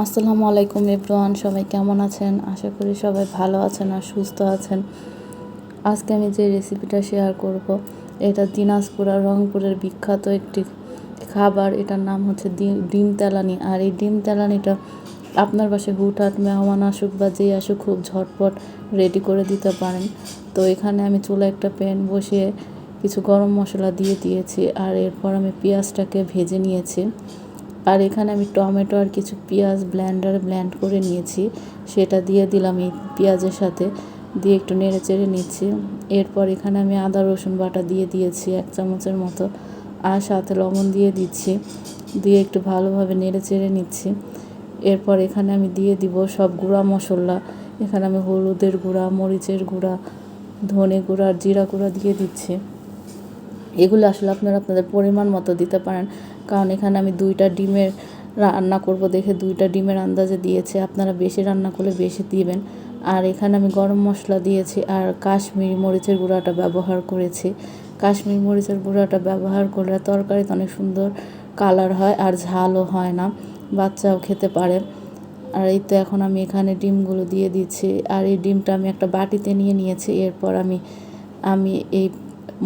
আসসালামু আলাইকুম এভরিওয়ান, সবাই কেমন আছেন? আশা করি সবাই ভালো আছেন আর সুস্থ আছেন। আজকে আমি যে রেসিপিটা শেয়ার করব, এটা দিনাজপুর আর রংপুরের বিখ্যাত একটি খাবার। এটার নাম হচ্ছে ডিম তেলানি। আর এই ডিম তেলানিটা আপনার বাসায় হুটহাট মেহমান আসুক বা যেই আসুক খুব ঝটপট রেডি করে দিতে পারেন। তো এখানে আমি চুলায় একটা প্যান বসিয়ে কিছু গরম মশলা দিয়ে দিয়েছি, আর এরপর আমি পেঁয়াজটাকে ভেজে নিয়েছি। আর এখানে আমি টমেটো আর কিছু পেঁয়াজ ব্লেন্ডারে ব্লেন্ড করে নিয়েছি, সেটা দিয়ে দিলাম এই পেঁয়াজের সাথে, দিয়ে একটু নেড়ে চেড়ে নিচ্ছি। এরপর এখানে আমি আদা রসুন বাটা দিয়ে দিয়েছি 1 চামচের মতো, আর সাথে লবণ দিয়ে দিচ্ছি, দিয়ে একটু ভালোভাবে নেড়ে চেড়ে নিচ্ছি। এরপর এখানে আমি দিয়ে দিব সব গুঁড়া মশলা। এখানে আমি হলুদের গুঁড়া, মরিচের গুঁড়া, ধনে গুঁড়া আর জিরা গুঁড়া দিয়ে দিচ্ছি। এগুলো আসলে আপনারা আপনাদের পরিমাণ মতো দিতে পারেন, কারণ এখানে আমি 2টা ডিমের রান্না করব দেখে 2টা ডিমের আন্দাজে দিয়েছি। আপনারা বেশি রান্না করলে বেশি দিবেন। আর এখানে আমি গরম মশলা দিয়েছি আর কাশ্মীরি মরিচের গুঁড়াটা ব্যবহার করেছি। কাশ্মীরি মরিচের গুঁড়াটা ব্যবহার করলে তরকারিতে অনেক সুন্দর কালার হয় আর ঝালও হয় না, বাচ্চাও খেতে পারে। আর এই তো এখন আমি এখানে ডিমগুলো দিয়ে দিচ্ছি, আর এই ডিমটা আমি একটা বাটিতে নিয়ে নিয়েছি। এরপর আমি এই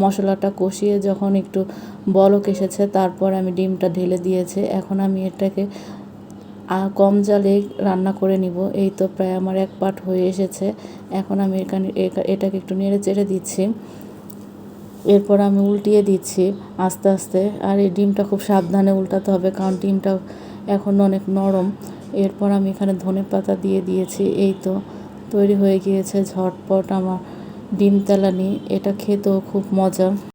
মশলাটা কষিয়ে যখন একটু বলক এসেছে, তারপর আমি ডিমটা ঢেলে দিয়েছি। এখন আমি এটাকে কম জালে রান্না করে নিব। এই তো প্রায় আমার 1 পাট হয়ে এসেছে। এখন আমি এটাকে একটু নেড়ে চেড়ে দিচ্ছি। এরপর আমি উল্টিয়ে দিচ্ছি আস্তে আস্তে। আর এই ডিমটা খুব সাবধানে উল্টাতে হবে, কারণ ডিমটা এখন অনেক নরম। এরপর আমি এখানে ধনেপাতা দিয়ে দিয়েছি। এই তো তৈরি হয়ে গিয়েছে ঝটপট আমার ডিম তেলানি। এটা খেতেও খুব মজা।